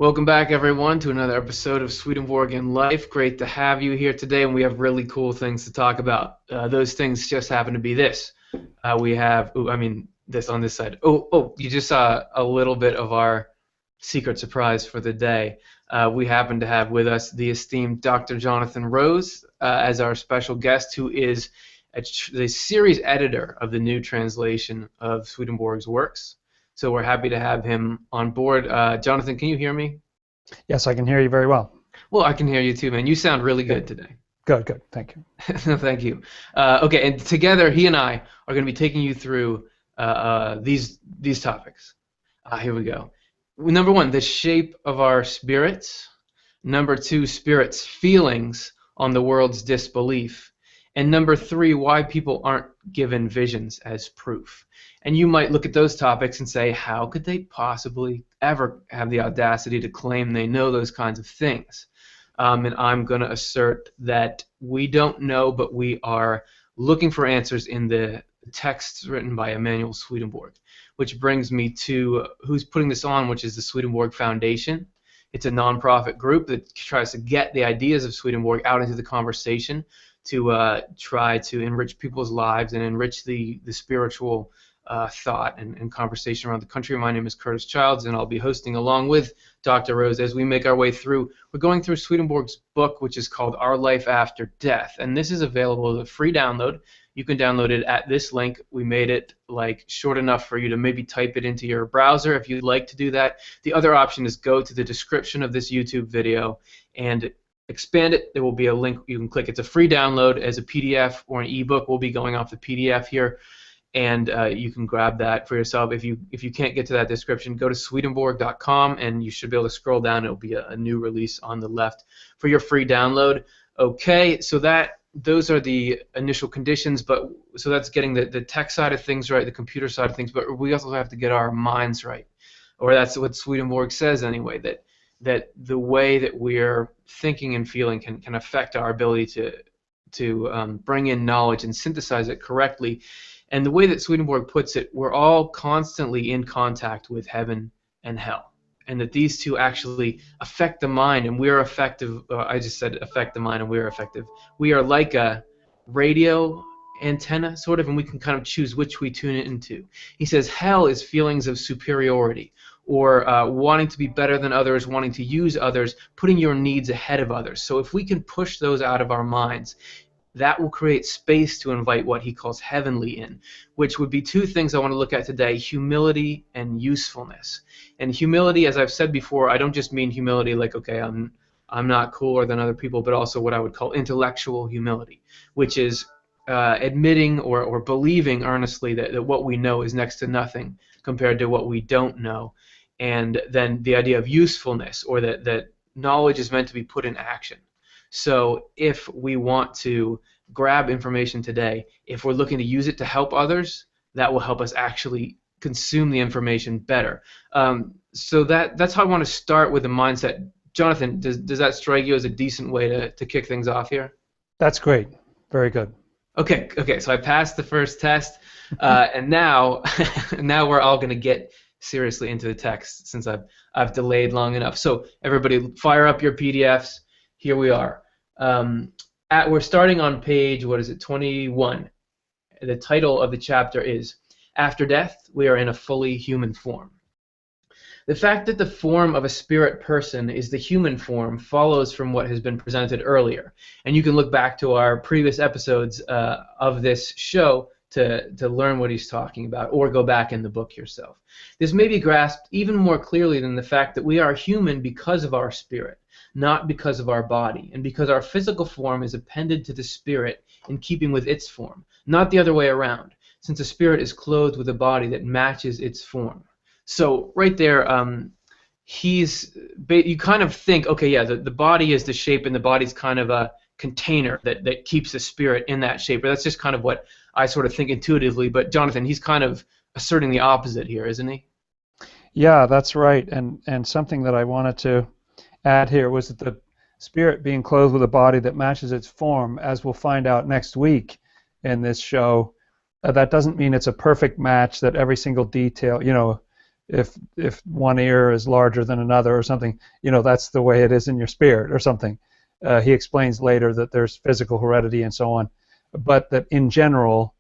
Welcome back, everyone, to another episode of Swedenborgian Life. Great to have you here today, and we have really cool things to talk about. Those things just happen to be this. We have, this on this side. You just saw a little bit of our secret surprise for the day. We happen to have with us the esteemed Dr. Jonathan Rose as our special guest, who is the series editor of the new translation of Swedenborg's works. So we're happy to have him on board. Jonathan, can you hear me? Yes, I can hear you very well. Well, I can hear you too, man. You sound really good today. Good. Thank you. No, thank you. Okay, and together, he and I are going to be taking you through these topics. Here we go. Number one, the shape of our spirits. Number two, spirits' feelings on the world's disbelief. And number three, why people aren't given visions as proof. And you might look at those topics and say, how could they possibly ever have the audacity to claim they know those kinds of things? And I'm going to assert that we don't know, but we are looking for answers in the texts written by Emanuel Swedenborg, which brings me to who's putting this on, which is the Swedenborg Foundation. It's a nonprofit group that tries to get the ideas of Swedenborg out into the conversation to try to enrich people's lives and enrich the spiritual thought and conversation around the country. My name is Curtis Childs, and I'll be hosting along with Dr. Rose as we make our way through. We're going through Swedenborg's book, which is called Our Life After Death, and this is available as a free download. You can download it at this link. We made it short enough for you to maybe type it into your browser if you'd like to do that. The other option is go to the description of this YouTube video and expand it. There will be a link you can click. It's a free download as a PDF or an ebook. We'll be going off the PDF here, and you can grab that for yourself. If you can't get to that description, go to Swedenborg.com, and you should be able to scroll down. It'll be a new release on the left for your free download. Okay, so those are the initial conditions, so that's getting the tech side of things right, the computer side of things, but we also have to get our minds right, or that's what Swedenborg says anyway, that the way that we're thinking and feeling can affect our ability to bring in knowledge and synthesize it correctly. And the way that Swedenborg puts it, we're all constantly in contact with heaven and hell, and that these two actually affect the mind, and we're effective. I just said affect the mind, and we're effective. We are like a radio antenna, sort of, and we can kind of choose which we tune it into. He says hell is feelings of superiority, or wanting to be better than others, wanting to use others, putting your needs ahead of others. So if we can push those out of our minds, that will create space to invite what he calls heavenly in, which would be two things I want to look at today: humility and usefulness. And humility, as I've said before, I don't just mean humility like, okay, I'm not cooler than other people, but also what I would call intellectual humility, which is admitting or believing earnestly that what we know is next to nothing compared to what we don't know. And then the idea of usefulness, or that knowledge is meant to be put in action. So if we want to grab information today, if we're looking to use it to help others, that will help us actually consume the information better. So that's how I want to start with the mindset. Jonathan, does that strike you as a decent way to kick things off here? That's great. Very good. Okay. So I passed the first test, and now we're all going to get seriously into the text since I've delayed long enough. So everybody, fire up your PDFs. Here we are. We're starting on page 21. The title of the chapter is After Death, We Are in a Fully Human Form. The fact that the form of a spirit person is the human form follows from what has been presented earlier. And you can look back to our previous episodes of this show to learn what he's talking about, or go back in the book yourself. This may be grasped even more clearly than the fact that we are human because of our spirit, not because of our body, and because our physical form is appended to the spirit in keeping with its form, not the other way around, since a spirit is clothed with a body that matches its form. So right there, you kind of think, okay, yeah, the body is the shape, and the body's kind of a container that keeps the spirit in that shape. But that's just kind of what I sort of think intuitively. But Jonathan, he's kind of asserting the opposite here, isn't he? Yeah, that's right. And something that I wanted to add here was that the spirit being clothed with a body that matches its form, as we'll find out next week in this show, that doesn't mean it's a perfect match, that every single detail, if one ear is larger than another or something, that's the way it is in your spirit or something. He explains later that there's physical heredity and so on, but that in general,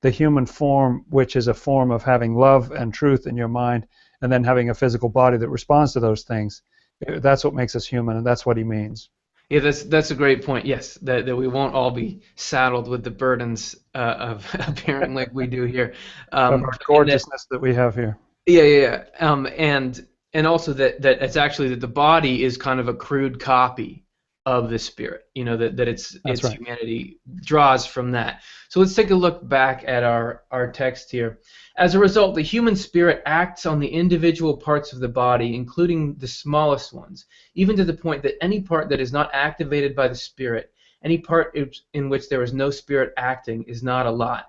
the human form, which is a form of having love and truth in your mind, and then having a physical body that responds to those things, that's what makes us human, and that's what he means. Yeah, that's a great point. Yes, that we won't all be saddled with the burdens of appearing like we do here, Of our and that gorgeousness that we have here. and also that it's actually that the body is kind of a crude copy of the spirit. That That's its right. humanity draws from that. So let's take a look back at our text here. As a result, the human spirit acts on the individual parts of the body, including the smallest ones, even to the point that any part that is not activated by the spirit, any part in which there is no spirit acting, is not alive.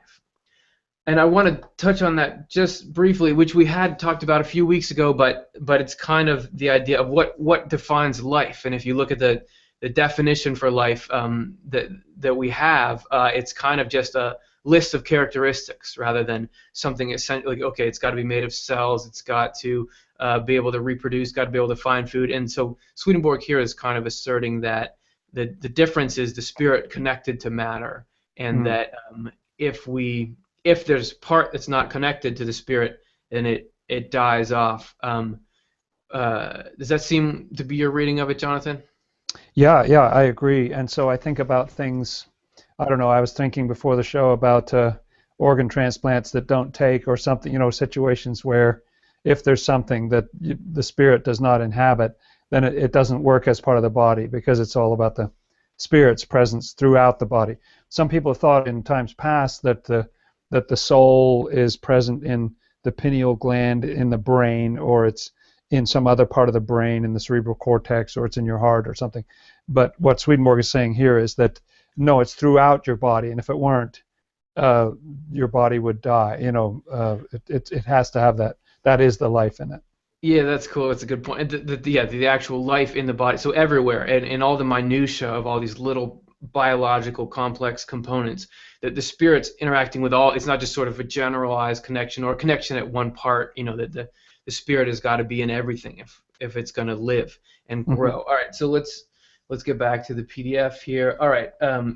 And I want to touch on that just briefly, which we had talked about a few weeks ago, but it's kind of the idea of what defines life. And if you look at the definition for life that we have, it's kind of just a list of characteristics rather than something essential. Like, okay, it's got to be made of cells, it's got to be able to reproduce, got to be able to find food. And so Swedenborg here is kind of asserting that the difference is the spirit connected to matter, and Mm. that if there's part that's not connected to the spirit, then it dies off. Does that seem to be your reading of it, Jonathan? Yeah, yeah, I agree. And so I think about things, I don't know, I was thinking before the show about organ transplants that don't take or something, situations where if there's something that the spirit does not inhabit, then it doesn't work as part of the body because it's all about the spirit's presence throughout the body. Some people have thought in times past that the soul is present in the pineal gland in the brain, or it's in some other part of the brain in the cerebral cortex, or it's in your heart or something. But what Swedenborg is saying here is that no, it's throughout your body, and if it weren't, your body would die. It has to have that. That is the life in it. Yeah, that's cool. That's a good point. And the actual life in the body, so everywhere, and all the minutia of all these little biological complex components, that the spirit's interacting with all. It's not just sort of a generalized connection or a connection at one part. That the spirit has got to be in everything if it's going to live and Hmm. grow. All right, so let's get back to the PDF here. All right,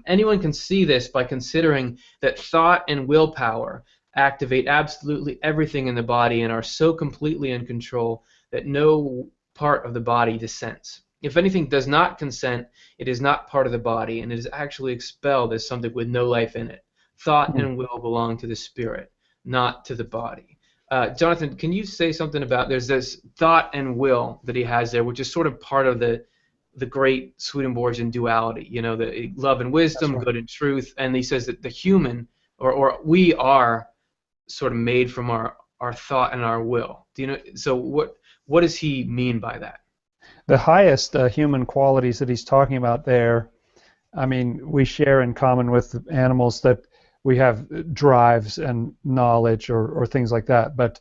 anyone can see this by considering that thought and willpower activate absolutely everything in the body and are so completely in control that no part of the body dissents. If anything does not consent, it is not part of the body, and it is actually expelled as something with no life in it. Thought and will belong to the spirit, not to the body. Jonathan, can you say something about there's this thought and will that he has there, which is sort of part of the great Swedenborgian duality, the love and That's wisdom, right. good and truth, and he says that the human or we are sort of made from our thought and our will. Do you know? So what does he mean by that? The highest human qualities that he's talking about there, I mean, we share in common with animals that we have drives and knowledge or things like that. But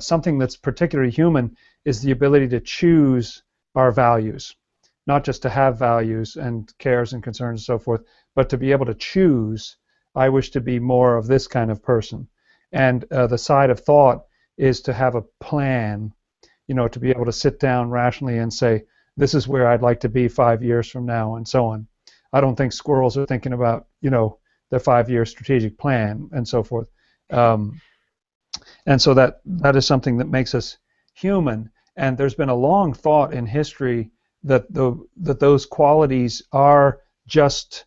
something that's particularly human is the ability to choose our values, not just to have values and cares and concerns and so forth, but to be able to choose. I wish to be more of this kind of person. And the side of thought is to have a plan, to be able to sit down rationally and say, this is where I'd like to be 5 years from now, and so on. I don't think squirrels are thinking about, their 5-year strategic plan and so forth. Um, and so that is something that makes us human. And there's been a long thought in history that those qualities are just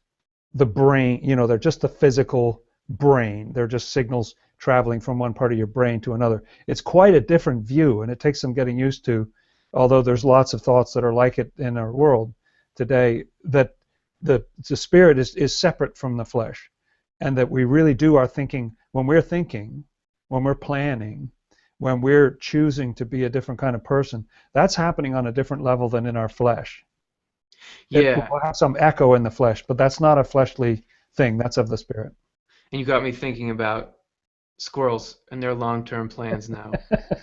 the brain, they're just the physical brain. They're just signals traveling from one part of your brain to another. It's quite a different view, and it takes some getting used to, although there's lots of thoughts that are like it in our world today, that the spirit is separate from the flesh, and that we really do our thinking, when we're planning, when we're choosing to be a different kind of person, that's happening on a different level than in our flesh. It Yeah, will have some echo in the flesh, but that's not a fleshly thing. That's of the spirit. and you got me thinking about squirrels and their long-term plans now,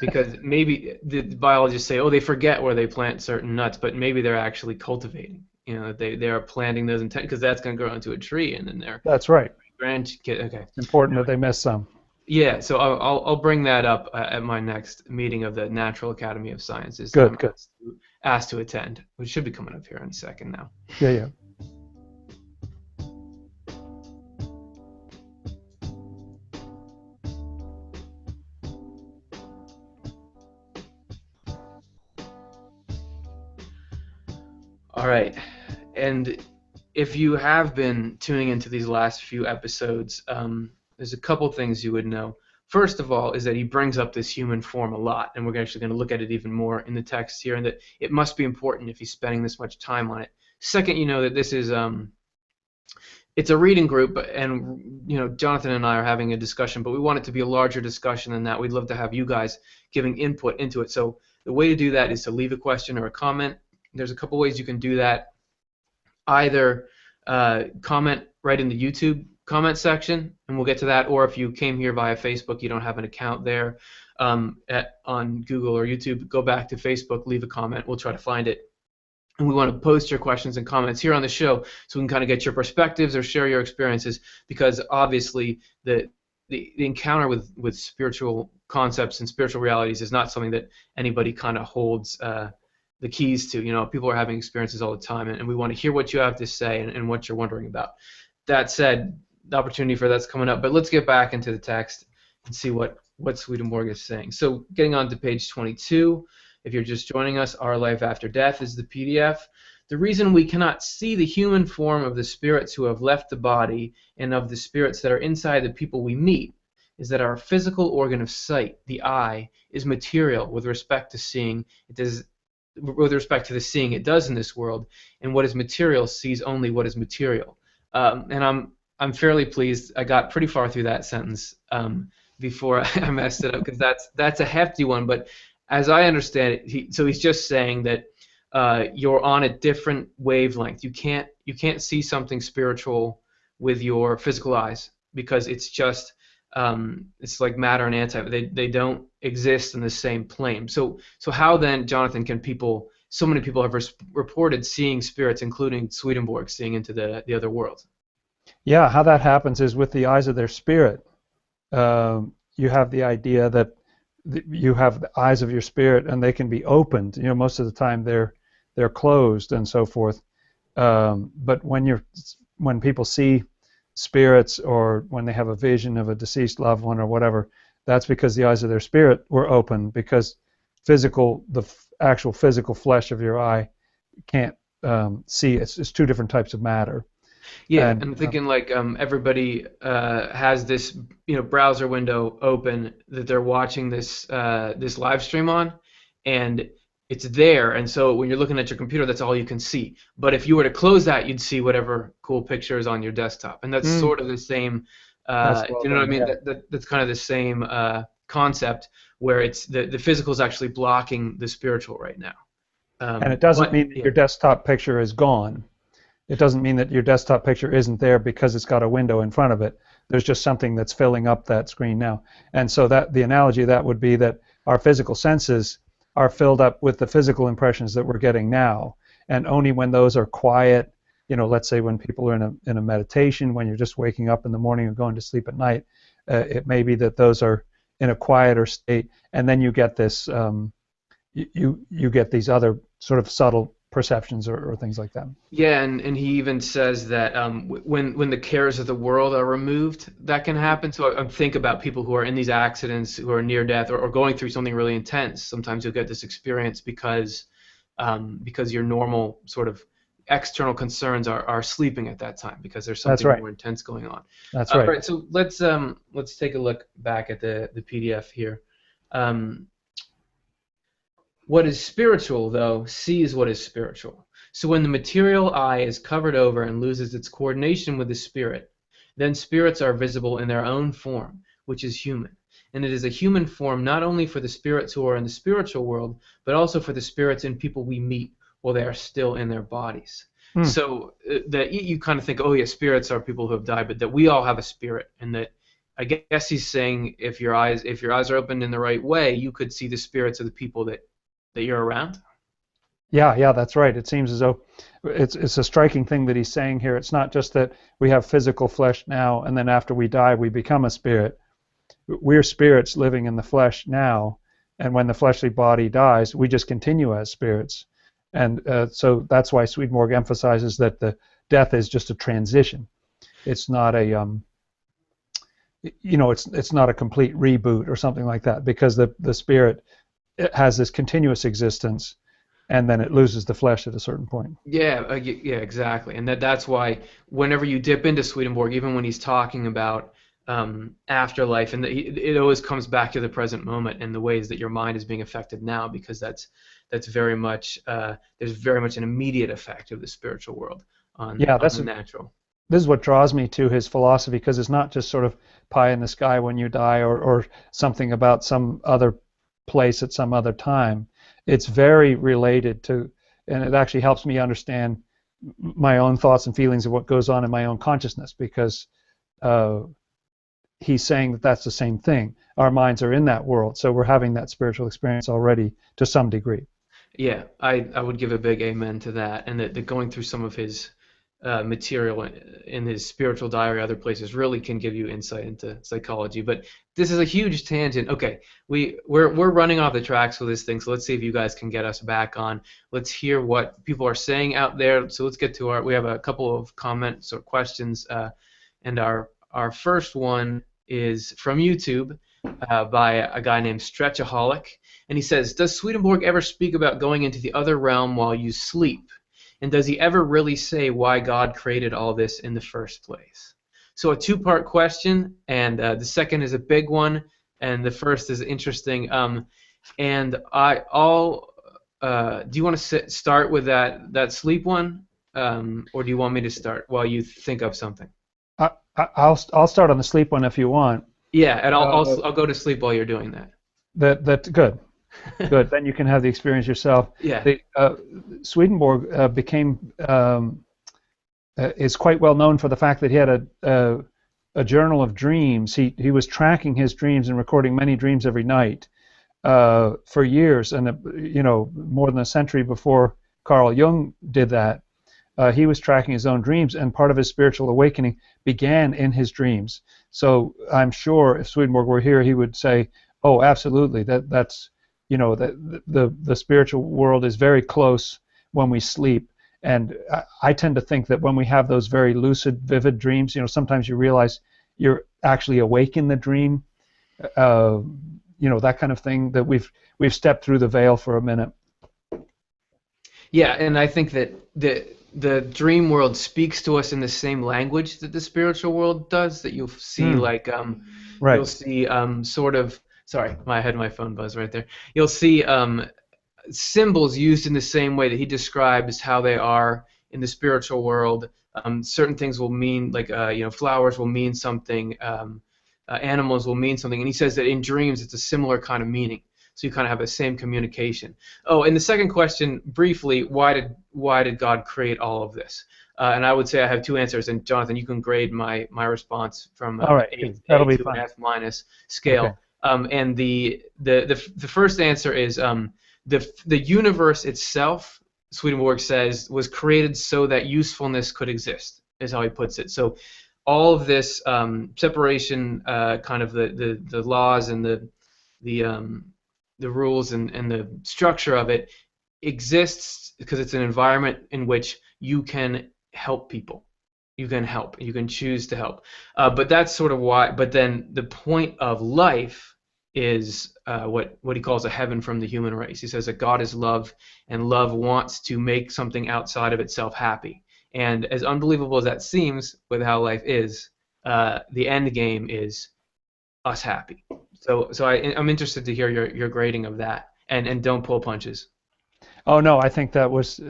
because maybe the biologists say, oh, they forget where they plant certain nuts, but maybe they're actually cultivating. They are planting those intent because that's going to grow into a tree, and then their That's right. grandkid. Okay. It's important that they miss some. Yeah, so I'll bring that up at my next meeting of the Natural Academy of Sciences that I'm Good. asked to attend, which should be coming up here in a second now. Yeah. All right, and if you have been tuning into these last few episodes, there's a couple things you would know. First of all, is that he brings up this human form a lot, and we're actually going to look at it even more in the text here, and that it must be important if he's spending this much time on it. Second, you know that this is it's a reading group, and Jonathan and I are having a discussion, but we want it to be a larger discussion than that. We'd love to have you guys giving input into it. So the way to do that is to leave a question or a comment. There's a couple ways you can do that. Either comment right in the YouTube comment section, and we'll get to that, or if you came here via Facebook, you don't have an account there on Google or YouTube, go back to Facebook, leave a comment, we'll try to find it. And we want to post your questions and comments here on the show so we can kind of get your perspectives or share your experiences, because obviously the encounter with spiritual concepts and spiritual realities is not something that anybody kind of holds the keys to. People are having experiences all the time, and we want to hear what you have to say and what you're wondering about. That said, the opportunity for that's coming up, but let's get back into the text and see what Swedenborg is saying. So getting on to page 22, if you're just joining us, Our Life After Death is the PDF. The reason we cannot see the human form of the spirits who have left the body and of the spirits that are inside the people we meet is that our physical organ of sight, the eye, is material with respect to seeing. With respect to the seeing it does in this world, and what is material sees only what is material. And I'm fairly pleased I got pretty far through that sentence before I messed it up, because that's a hefty one. But as I understand it, he's just saying that you're on a different wavelength. You can't see something spiritual with your physical eyes, because it's just it's like matter and antimatter. They don't exist in the same plane. So how then, Jonathan, can so many people have reported seeing spirits, including Swedenborg seeing into the other world? Yeah, how that happens is with the eyes of their spirit. You have the idea that you have the eyes of your spirit, and they can be opened. Most of the time they're closed and so forth. But when people see spirits, or when they have a vision of a deceased loved one or whatever, that's because the eyes of their spirit were open, because the actual physical flesh of your eye can't see. It's two different types of matter. Yeah, and I'm thinking like everybody has this browser window open that they're watching this live stream on, and it's there, and so when you're looking at your computer, that's all you can see. But if you were to close that, you'd see whatever cool picture is on your desktop, and that's sort of the same. You know what I mean? Yeah. That's kind of the same concept, where it's the physical is actually blocking the spiritual right now. And it doesn't mean that your desktop picture is gone. It doesn't mean that your desktop picture isn't there because it's got a window in front of it. There's just something that's filling up that screen now. And so that the analogy of that would be that our physical senses are filled up with the physical impressions that we're getting now. And only when those are quiet, let's say when people are in a meditation, when you're just waking up in the morning or going to sleep at night, it may be that those are in a quieter state, and then you get this, you get these other sort of subtle perceptions or things like that. Yeah, and he even says that when the cares of the world are removed, that can happen. So I think about people who are in these accidents, who are near death, or going through something really intense. Sometimes you'll get this experience because your normal sort of external concerns are sleeping at that time, because there's something more intense going on. That's right. All right, so let's take a look back at the PDF here. What is spiritual, though, sees what is spiritual. So when the material eye is covered over and loses its coordination with the spirit, then spirits are visible in their own form, which is human. And it is a human form not only for the spirits who are in the spiritual world, but also for the spirits and people we meet while they are still in their bodies. So that you kind of think, oh yeah, spirits are people who have died, but that we all have a spirit, and that I guess he's saying if your eyes are opened in the right way, you could see the spirits of the people that you're around. Yeah, that's right. It seems as though it's a striking thing that he's saying here. It's not just that we have physical flesh now, and then after we die we become a spirit. we're spirits living in the flesh now, and when the fleshly body dies, we just continue as spirits. And so that's why Swedenborg emphasizes that the death is just a transition. It's not a it's not a complete reboot or something like that, because the spirit, it has this continuous existence, and then it loses the flesh at a certain point. Yeah, yeah, exactly. And that's why whenever you dip into Swedenborg, even when he's talking about afterlife, and it always comes back to the present moment and the ways that your mind is being affected now, because that's very much there's very much an immediate effect of the spiritual world on the natural. This is what draws me to his philosophy, because it's not just sort of pie in the sky when you die, or something about some other place at some other time. It's very related to, and it actually helps me understand my own thoughts and feelings of what goes on in my own consciousness, because he's saying that that's the same thing. Our minds are in that world, so we're having that spiritual experience already to some degree. Yeah, I would give a big amen to that, and that going through some of his material in his spiritual diary, other places, really can give you insight into psychology. But this is a huge tangent. Okay, we're running off the tracks with this thing, so let's see if you guys can get us back on. Let's hear what people are saying out there. So let's get to we have a couple of comments or questions, and our first one is from YouTube by a guy named Stretchaholic, and he says, does Swedenborg ever speak about going into the other realm while you sleep? And does he ever really say why God created all this in the first place? So a two-part question, and the second is a big one, and the first is interesting. And do you want to start with that sleep one, or do you want me to start while you think of something? I'll start on the sleep one if you want. Yeah, and I'll go to sleep while you're doing that. That's good. Good. Then you can have the experience yourself. Yeah. Swedenborg is quite well known for the fact that he had a journal of dreams. He was tracking his dreams and recording many dreams every night for years, and more than a century before Carl Jung did that. He was tracking his own dreams, and part of his spiritual awakening began in his dreams. So I'm sure if Swedenborg were here, he would say, "Oh, absolutely. That's the spiritual world is very close when we sleep." And I tend to think that when we have those very lucid, vivid dreams, sometimes you realize you're actually awake in the dream. That kind of thing, that we've stepped through the veil for a minute. Yeah, and I think that the dream world speaks to us in the same language that the spiritual world does. That you'll see, right. You'll see sort of. Sorry, I had my phone buzz right there. You'll see symbols used in the same way that he describes how they are in the spiritual world. Certain things will mean, like flowers will mean something, animals will mean something, and he says that in dreams it's a similar kind of meaning. So you kind of have the same communication. Oh, and the second question, briefly, why did God create all of this? And I would say I have two answers. And Jonathan, you can grade my response from all right, that'll be fun. F minus scale. Okay. And the first answer is the universe itself, Swedenborg says, was created so that usefulness could exist, is how he puts it. So all of this separation, kind of the laws and the rules and the structure of it exists because it's an environment in which you can help people. You can help. You can choose to help. But that's sort of why. But then the point of life is what he calls a heaven from the human race. He says that God is love, and love wants to make something outside of itself happy. And as unbelievable as that seems with how life is, the end game is us happy. So I'm interested to hear your grading of that, and don't pull punches. Oh no, I think that was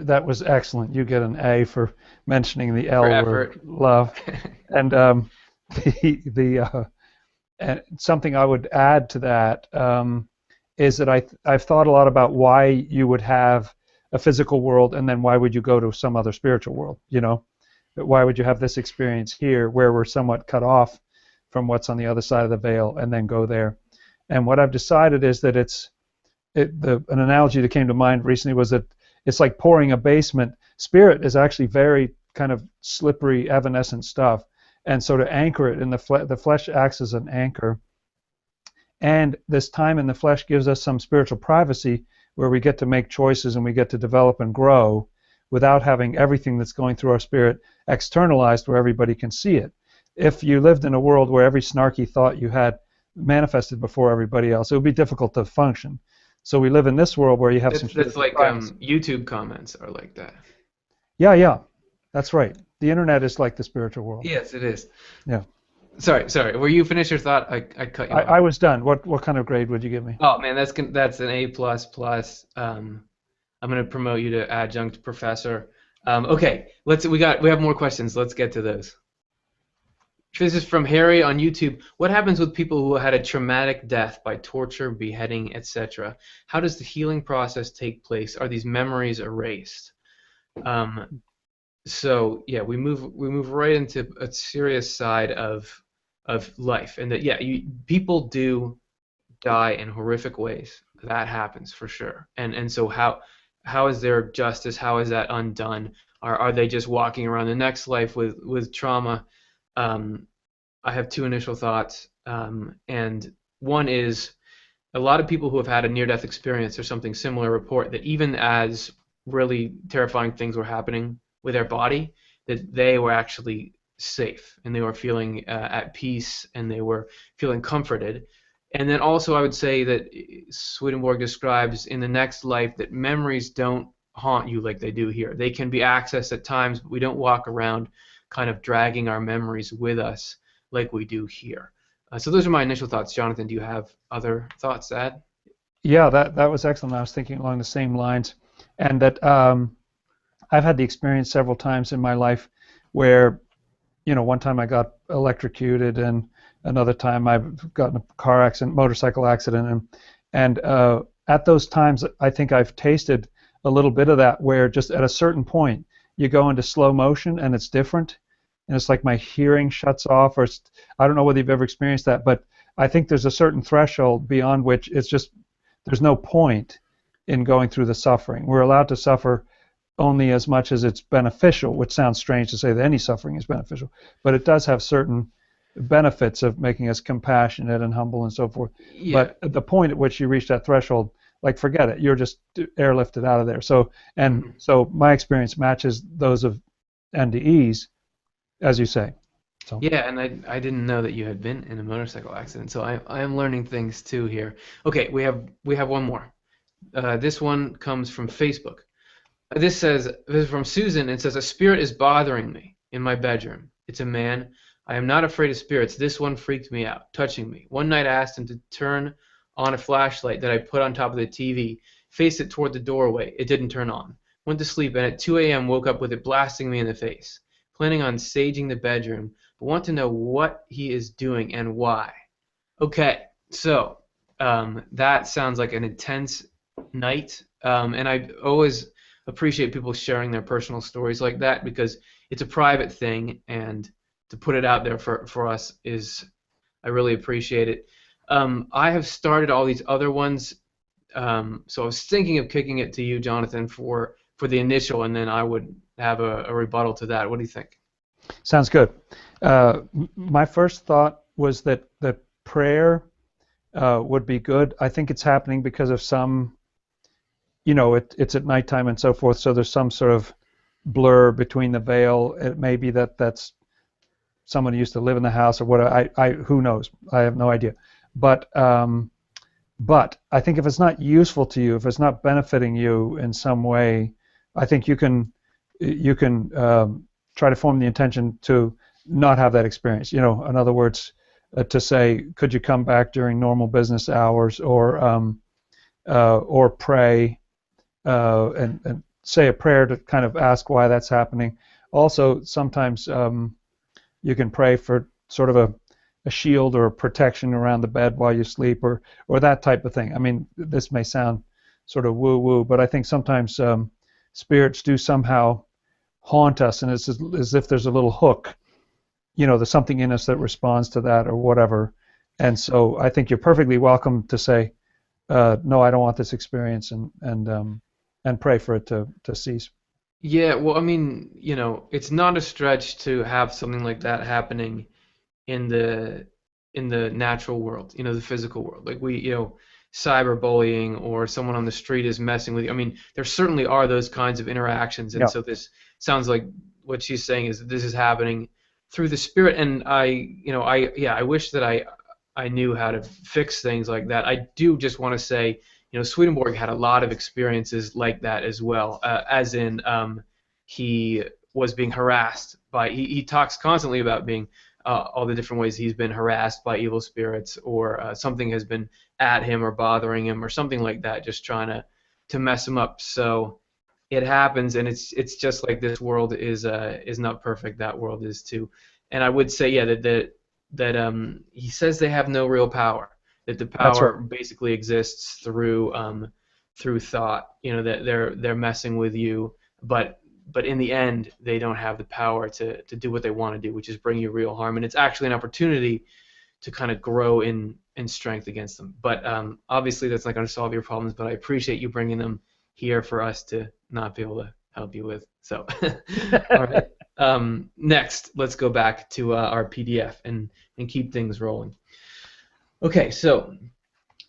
excellent. You get an A for mentioning the L word, love, and and something I would add to that is that I've thought a lot about why you would have a physical world and then why would you go to some other spiritual world? Why would you have this experience here where we're somewhat cut off from what's on the other side of the veil and then go there? And what I've decided is that an analogy that came to mind recently was that it's like pouring a basement. Spirit is actually very kind of slippery, evanescent stuff, and so to anchor it in the flesh acts as an anchor, And this time in the flesh gives us some spiritual privacy where we get to make choices and we get to develop and grow without having everything that's going through our spirit externalized where everybody can see it. If you lived in a world where every snarky thought you had manifested before everybody else, it would be difficult to function. So we live in this world where you have some That's spiritual like privacy. YouTube comments are like that. Yeah, yeah, that's right. The internet is like the spiritual world. Yes, it is. Yeah. Sorry. Were you finished your thought? I cut you off. I was done. What kind of grade would you give me? Oh man, that's an A plus plus. I'm gonna promote you to adjunct professor. Okay, we have more questions. Let's get to those. This is from Harry on YouTube. What happens with people who had a traumatic death by torture, beheading, etc.? How does the healing process take place? Are these memories erased? So yeah, we move right into a serious side of life, and that yeah, people do die in horrific ways. That happens for sure. And so how is there justice? How is that undone? Are they just walking around the next life with trauma? I have two initial thoughts, and one is a lot of people who have had a near-death experience or something similar report that even as really terrifying things were happening with their body, that they were actually safe and they were feeling at peace and they were feeling comforted. And then also I would say that Swedenborg describes in the next life that memories don't haunt you like they do here. They can be accessed at times, but we don't walk around kind of dragging our memories with us like we do here. So those are my initial thoughts. Jonathan, do you have other thoughts to add? Yeah, that was excellent. I was thinking along the same lines, and that I've had the experience several times in my life where, one time I got electrocuted, and another time I've gotten a car accident, motorcycle accident, and at those times I think I've tasted a little bit of that where just at a certain point you go into slow motion and it's different, and it's like my hearing shuts off, or I don't know whether you've ever experienced that, but I think there's a certain threshold beyond which it's just there's no point in going through the suffering. We're allowed to suffer only as much as it's beneficial, which sounds strange to say that any suffering is beneficial, but it does have certain benefits of making us compassionate and humble and so forth. Yeah. But at the point at which you reach that threshold, like forget it, you're just airlifted out of there. So so my experience matches those of NDEs, as you say. So. Yeah, and I didn't know that you had been in a motorcycle accident, so I am learning things too here. Okay, we have one more. This one comes from Facebook. This is from Susan, and it says, a spirit is bothering me in my bedroom. It's a man. I am not afraid of spirits. This one freaked me out, touching me. One night I asked him to turn on a flashlight that I put on top of the TV, face it toward the doorway. It didn't turn on. Went to sleep, and at 2 a.m. woke up with it blasting me in the face. Planning on saging the bedroom, but want to know what he is doing and why. Okay, so that sounds like an intense night, and I always appreciate people sharing their personal stories like that because it's a private thing, and to put it out there for us I really appreciate it. I have started all these other ones, so I was thinking of kicking it to you, Jonathan, for the initial, and then I would have a rebuttal to that. What do you think? Sounds good. My first thought was that prayer would be good. I think it's happening because of some, it's at nighttime and so forth, so there's some sort of blur between the veil. It may be that's someone who used to live in the house or what. Who knows? I have no idea. But I think if it's not useful to you, if it's not benefiting you in some way, I think you can try to form the intention to not have that experience. In other words, to say, could you come back during normal business hours, or pray and say a prayer to kind of ask why that's happening. Also, sometimes you can pray for sort of a shield or a protection around the bed while you sleep, or that type of thing. I mean, this may sound sort of woo-woo, but I think sometimes spirits do somehow haunt us, and it's as if there's a little hook. There's something in us that responds to that or whatever. And so I think you're perfectly welcome to say, no, I don't want this experience, and pray for it to cease. Yeah, well, I mean, it's not a stretch to have something like that happening in the in the natural world, the physical world. Like cyberbullying or someone on the street is messing with you. I mean, there certainly are those kinds of interactions, and Yeah, so this sounds like what she's saying is that this is happening through the spirit. And I wish that I knew how to fix things like that. I do just want to say, Swedenborg had a lot of experiences like that as well, as in he was being harassed by. He talks constantly about being all the different ways he's been harassed by evil spirits, or something has been at him or bothering him or something like that, just trying to mess him up. So it happens, and it's just like this world is not perfect. That world is too. And I would say, yeah, that he says they have no real power. That the that's right. power basically exists through thought. That they're messing with you, but in the end, they don't have the power to do what they want to do, which is bring you real harm. And it's actually an opportunity to kind of grow in strength against them. But obviously, that's not going to solve your problems. But I appreciate you bringing them here for us to not be able to help you with. So, all right. Next, let's go back to our PDF and keep things rolling. Okay, so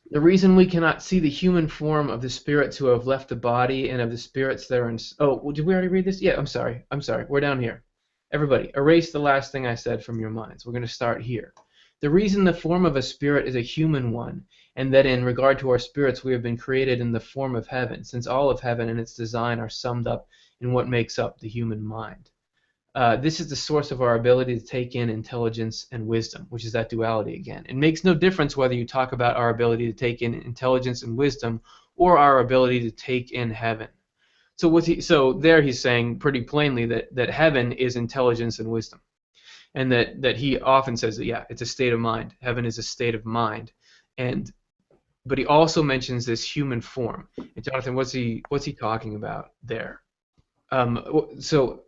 the reason we cannot see the human form of the spirits who have left the body and of the spirits that are in... Oh, well, did we already read this? Yeah, I'm sorry. We're down here. Everybody, erase the last thing I said from your minds. We're going to start here. The reason the form of a spirit is a human one, and that in regard to our spirits we have been created in the form of heaven, since all of heaven and its design are summed up in what makes up the human mind. This is the source of our ability to take in intelligence and wisdom, which is that duality again. It makes no difference whether you talk about our ability to take in intelligence and wisdom or our ability to take in heaven. So there he's saying pretty plainly that heaven is intelligence and wisdom, and that he often says that, yeah, it's a state of mind. Heaven is a state of mind, but he also mentions this human form. And Jonathan, what's he talking about there? So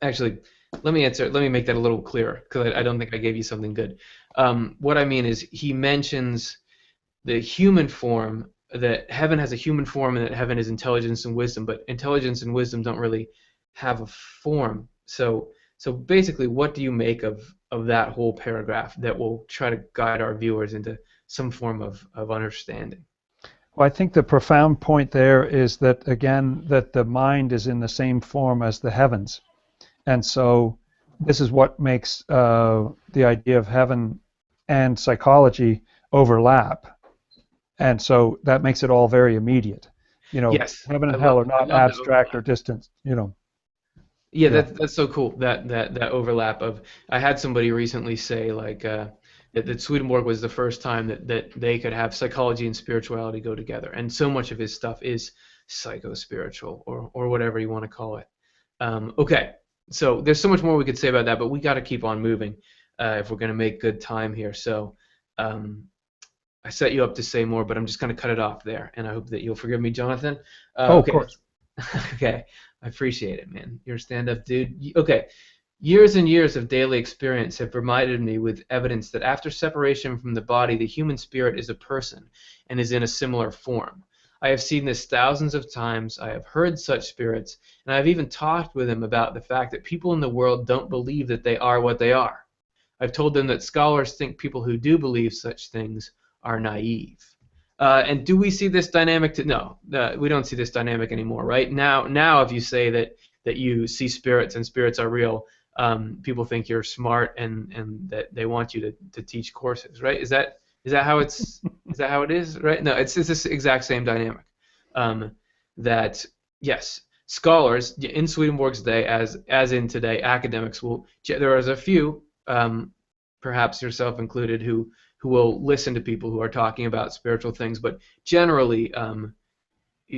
actually, let me make that a little clearer, because I don't think I gave you something good. What I mean is he mentions the human form, that heaven has a human form, and that heaven is intelligence and wisdom, but intelligence and wisdom don't really have a form. So basically, what do you make of that whole paragraph that will try to guide our viewers into some form of understanding? Well, I think the profound point there is that, again, that the mind is in the same form as the heavens. And so this is what makes the idea of heaven and psychology overlap. And so that makes it all very immediate. Yes, heaven and hell are not abstract or distant, Yeah, Yeah. that's so cool, that overlap of... I had somebody recently say, like, that Swedenborg was the first time that they could have psychology and spirituality go together, and so much of his stuff is psycho-spiritual, or whatever you want to call it. Okay, so there's so much more we could say about that, but we got to keep on moving if we're going to make good time here. So I set you up to say more, but I'm just going to cut it off there, and I hope that you'll forgive me, Jonathan. Of course. Okay, I appreciate it, man. You're a stand-up dude. Okay, years and years of daily experience have reminded me with evidence that after separation from the body, the human spirit is a person and is in a similar form. I have seen this thousands of times. I have heard such spirits, and I have even talked with them about the fact that people in the world don't believe that they are what they are. I've told them that scholars think people who do believe such things are naive. And do we see this dynamic? No, we don't see this dynamic anymore, right? Now, if you say that you see spirits and spirits are real, people think you're smart and that they want you to teach courses, right? Is that how is that how it is, right? No, it's this exact same dynamic. That yes, scholars in Swedenborg's day, as in today, academics will. There is a few, perhaps yourself included, who will listen to people who are talking about spiritual things, but generally,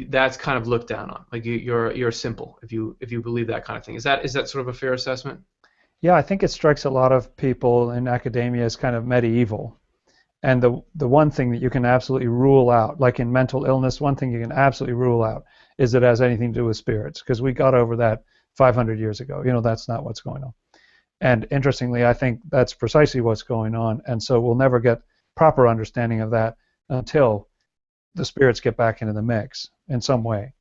that's kind of looked down on. Like you're simple if you believe that kind of thing. Is that sort of a fair assessment? Yeah, I think it strikes a lot of people in academia as kind of medieval. And the one thing that you can absolutely rule out, like in mental illness, one thing you can absolutely rule out is it has anything to do with spirits, because we got over that 500 years ago. That's not what's going on. And interestingly, I think that's precisely what's going on. And so we'll never get proper understanding of that until the spirits get back into the mix in some way.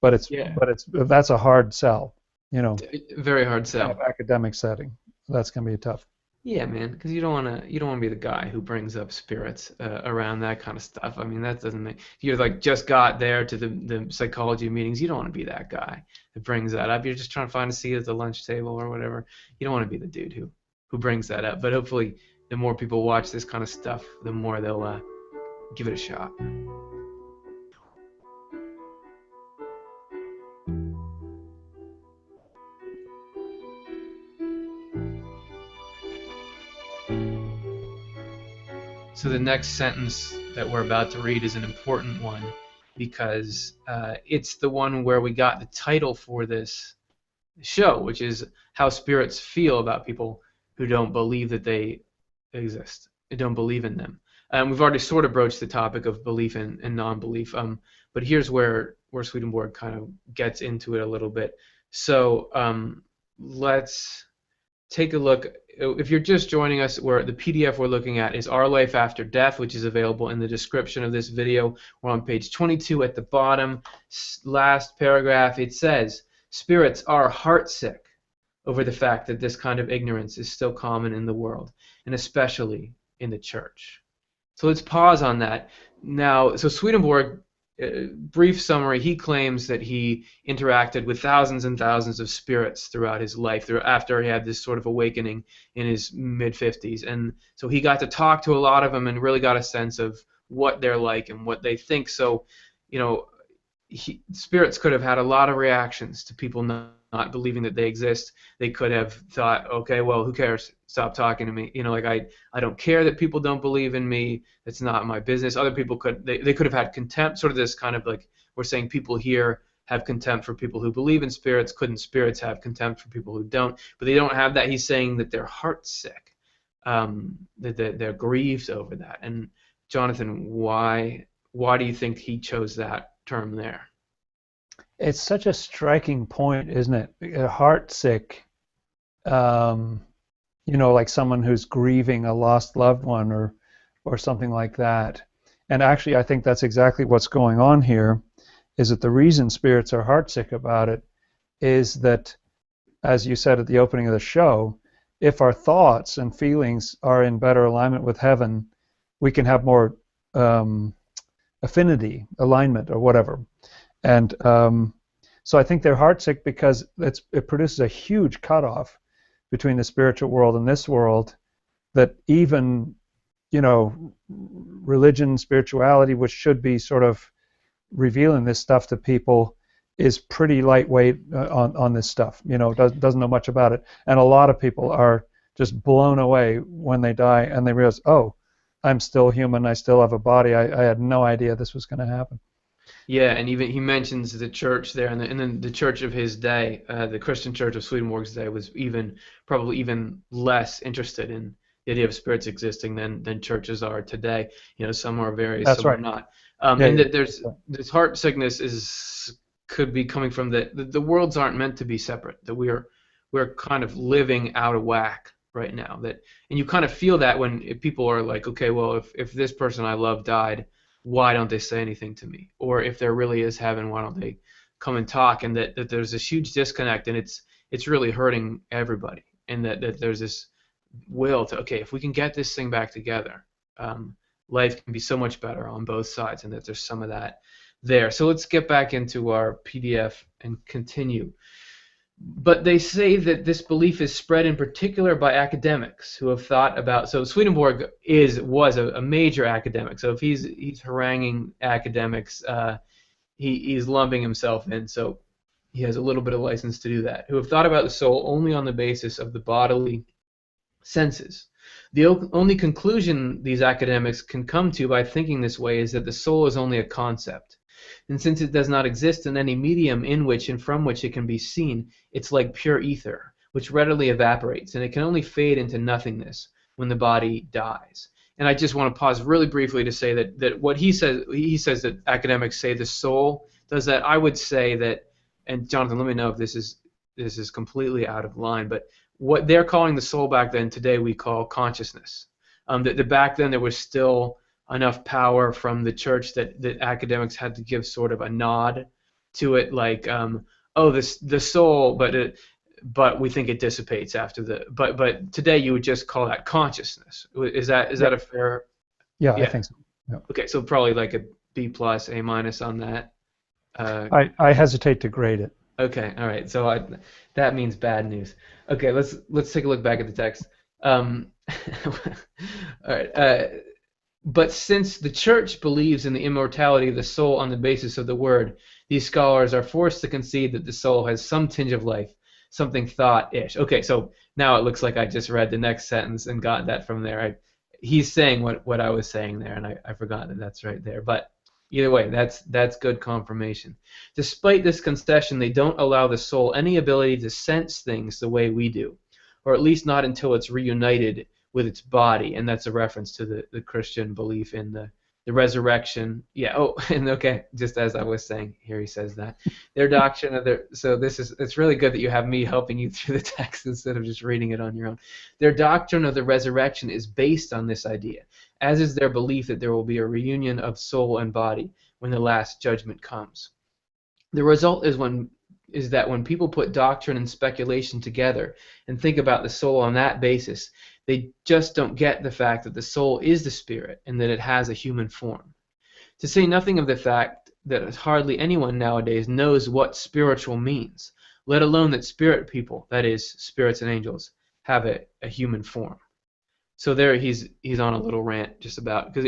But that's a hard sell, Very hard sell. Kind of academic setting. That's going to be tough. Yeah, man, because you don't want to be the guy who brings up spirits around that kind of stuff. I mean, that doesn't make you're like just got there to the psychology meetings. You don't want to be that guy that brings that up. You're just trying to find a seat at the lunch table or whatever. You don't want to be the dude who brings that up. But hopefully, the more people watch this kind of stuff, the more they'll give it a shot. So the next sentence that we're about to read is an important one because it's the one where we got the title for this show, which is how spirits feel about people who don't believe that they exist, they don't believe in them. We've already sort of broached the topic of belief and non-belief, but here's where Swedenborg kind of gets into it a little bit. So let's take a look. If you're just joining us, the PDF we're looking at is Our Life After Death, which is available in the description of this video. We're on page 22 at the bottom. Last paragraph, it says, spirits are heartsick over the fact that this kind of ignorance is still common in the world, and especially in the church. So let's pause on that. Now, so Swedenborg, brief summary, he claims that he interacted with thousands and thousands of spirits throughout his life, after he had this sort of awakening in his mid-50s. And so he got to talk to a lot of them and really got a sense of what they're like and what they think. So, you know, spirits could have had a lot of reactions to people not believing that they exist. They could have thought, okay, well, who cares? Stop talking to me. You know, like I don't care that people don't believe in me. It's not my business. Other people they could have had contempt, sort of this kind of like we're saying people here have contempt for people who believe in spirits. Couldn't spirits have contempt for people who don't? But they don't have that. He's saying that they're heartsick, that they're grieved over that. And Jonathan, why do you think he chose that term there? It's such a striking point, isn't it? Heartsick, you know, like someone who's grieving a lost loved one or something like that. And actually, I think that's exactly what's going on here, is that the reason spirits are heartsick about it is that, as you said at the opening of the show, if our thoughts and feelings are in better alignment with heaven, we can have more affinity, alignment, or whatever. And so I think they're heartsick because it produces a huge cutoff between the spiritual world and this world, that even, you know, religion, spirituality, which should be sort of revealing this stuff to people, is pretty lightweight on this stuff. You know, doesn't know much about it. And a lot of people are just blown away when they die and they realize, oh, I'm still human, I still have a body, I had no idea this was going to happen. Yeah, and even he mentions the church there, and then the church of his day, the Christian church of Swedenborg's day, was probably even less interested in the idea of spirits existing than churches are today. You know, some are very, That's some are right. not. Yeah, And yeah. that there's this heart sickness could be coming from the worlds aren't meant to be separate. That we're kind of living out of whack right now. And you kind of feel that when people are like, okay, well, if this person I love died, why don't they say anything to me? Or if there really is heaven, why don't they come and talk? And that there's this huge disconnect, and it's really hurting everybody. And that there's this will to, okay, if we can get this thing back together, life can be so much better on both sides, and that there's some of that there. So let's get back into our PDF and continue. But they say that this belief is spread in particular by academics who have thought about. So Swedenborg was a major academic. So if he's haranguing academics, he's lumping himself in. So he has a little bit of license to do that. Who have thought about the soul only on the basis of the bodily senses. The only conclusion these academics can come to by thinking this way is that the soul is only a concept. And since it does not exist in any medium in which and from which it can be seen, it's like pure ether, which readily evaporates, and it can only fade into nothingness when the body dies. And I just want to pause really briefly to say that what he says that academics say the soul does that. I would say that, and Jonathan, let me know if this is completely out of line, but what they're calling the soul back then, today we call consciousness. That back then there was still enough power from the church that academics had to give sort of a nod to it, like, oh, the soul, but but we think it dissipates after the. But today you would just call that consciousness. Is that a fair? Yeah, I Yeah. think so. Yeah. Okay, so probably like a B plus, A minus on that. I hesitate to grade it. Okay, all right. So that means bad news. Okay, let's take a look back at the text. All right. But since the church believes in the immortality of the soul on the basis of the word, these scholars are forced to concede that the soul has some tinge of life, something thought-ish. Okay, so now it looks like I just read the next sentence and got that from there. He's saying what I was saying there, and I forgot that that's right there. But either way, that's good confirmation. Despite this concession, they don't allow the soul any ability to sense things the way we do, or at least not until it's reunited with its body, and that's a reference to the Christian belief in the resurrection. Yeah. Oh, and okay, just as I was saying, here he says that their doctrine of their. So it's really good that you have me helping you through the text instead of just reading it on your own. Their doctrine of the resurrection is based on this idea, as is their belief that there will be a reunion of soul and body when the last judgment comes. The result is that when people put doctrine and speculation together and think about the soul on that basis, they just don't get the fact that the soul is the spirit and that it has a human form. To say nothing of the fact that hardly anyone nowadays knows what spiritual means, let alone that spirit people, that is, spirits and angels, have a human form. So there he's on a little rant just about, because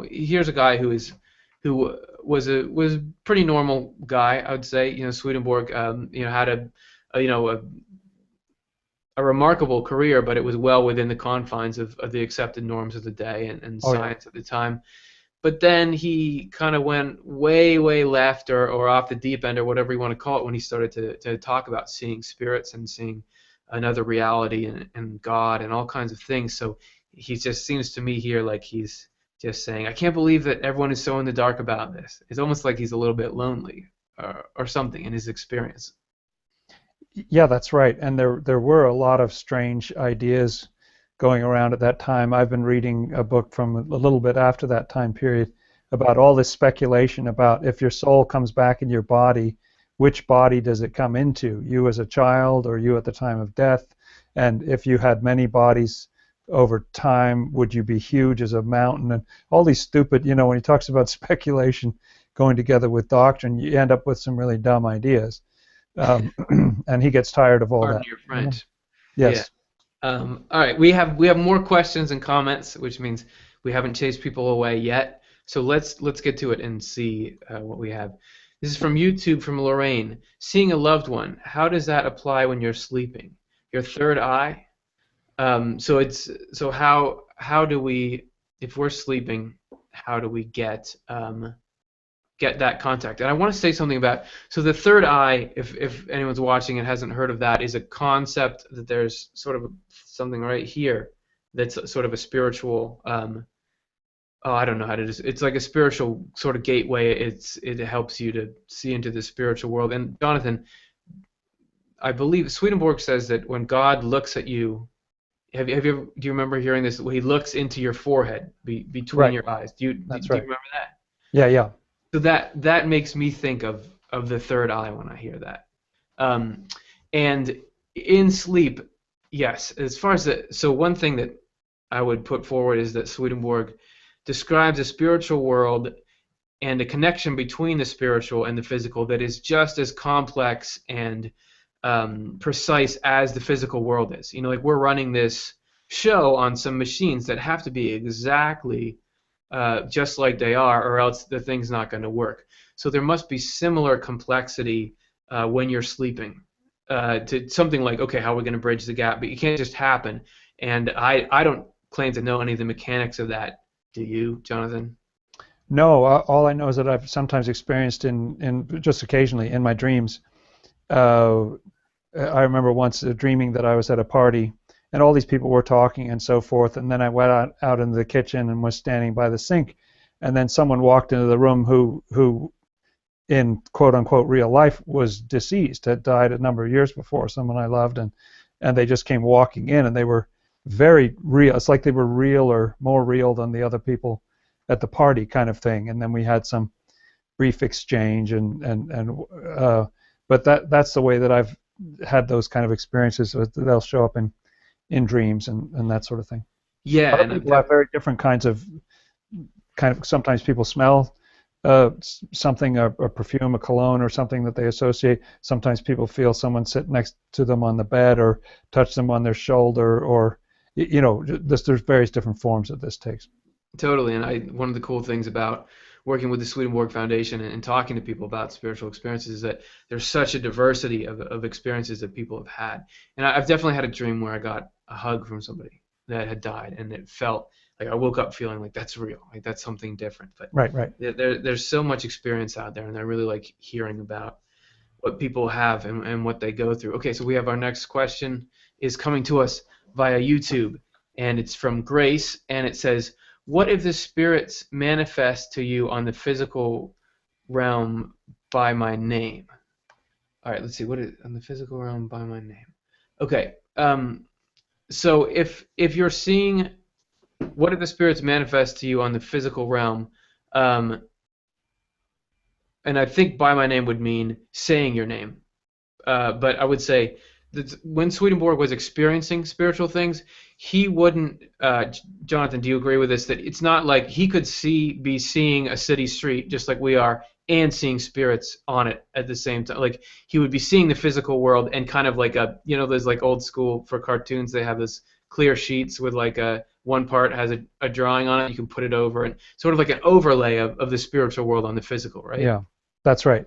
here's a guy who was a pretty normal guy, I would say. Swedenborg had a remarkable career, but it was well within the confines of the accepted norms of the day and science at the time. But then he kind of went way left or off the deep end or whatever you want to call it when he started to talk about seeing spirits and seeing another reality and God and all kinds of things. So he just seems to me here like he's just saying, I can't believe that everyone is so in the dark about this. It's almost like he's a little bit lonely or something in his experience. Yeah, that's right. And there were a lot of strange ideas going around at that time. I've been reading a book from a little bit after that time period about all this speculation about if your soul comes back in your body, which body does it come into? You as a child or you at the time of death? And if you had many bodies over time, would you be huge as a mountain? And all these stupid, when he talks about speculation going together with doctrine, you end up with some really dumb ideas. And he gets tired of all Pardon that. your French. Yes. Yeah. All right, we have more questions and comments, which means we haven't chased people away yet. So let's get to it and see what we have. This is from YouTube from Lorraine. Seeing a loved one, how does that apply when you're sleeping? Your third eye? So how do we, if we're sleeping, how do we get that contact? And I want to say something about, so the third eye, if anyone's watching and hasn't heard of that, is a concept that there's sort of something right here that's sort of a spiritual, I don't know how to it's like a spiritual sort of gateway. It helps you to see into the spiritual world. And Jonathan, I believe Swedenborg says that when God looks at you, do you remember hearing this? He looks into your forehead between your eyes. Do you remember that? Yeah. So that makes me think of the third eye when I hear that. And in sleep, yes. As far as so one thing that I would put forward is that Swedenborg describes a spiritual world and a connection between the spiritual and the physical that is just as complex and precise as the physical world is. Like we're running this show on some machines that have to be exactly just like they are, or else the thing's not going to work. So there must be similar complexity when you're sleeping to something like, okay, how are we going to bridge the gap? But it can't just happen. And I don't claim to know any of the mechanics of that. Do you, Jonathan? No, all I know is that I've sometimes experienced in just occasionally in my dreams. I remember once dreaming that I was at a party and all these people were talking and so forth, and then I went out into the kitchen and was standing by the sink, and then someone walked into the room who in quote-unquote real life was deceased, had died a number of years before, someone I loved, and they just came walking in, and they were very real. It's like they were real or more real than the other people at the party kind of thing, and then we had some brief exchange, but that's the way that I've had those kind of experiences. They'll show up in dreams and that sort of thing. Yeah, Other and people have very different kinds of sometimes people smell something, a perfume, a cologne, or something that they associate. Sometimes people feel someone sit next to them on the bed or touch them on their shoulder, or there's various different forms that this takes. totally. And one of the cool things about working with the Swedenborg Foundation and talking to people about spiritual experiences is that there's such a diversity of experiences that people have had. And I've definitely had a dream where I got a hug from somebody that had died, and it felt like I woke up feeling like that's real, like that's something different. But Right. there's so much experience out there, and I really like hearing about what people have and what they go through. Okay, so we have our next question is coming to us via YouTube, and it's from Grace, and it says, what if the spirits manifest to you on the physical realm by my name? All right, let's see. What is on the physical realm by my name? Okay. So if you're seeing, what if the spirits manifest to you on the physical realm? And I think by my name would mean saying your name. But I would say that when Swedenborg was experiencing spiritual things, he wouldn't. Jonathan, do you agree with this? That it's not like he could be seeing a city street just like we are, and seeing spirits on it at the same time. Like he would be seeing the physical world and kind of like there's like old school for cartoons. They have this clear sheets with like one part has a drawing on it. You can put it over, and sort of like an overlay of the spiritual world on the physical, right? Yeah, that's right.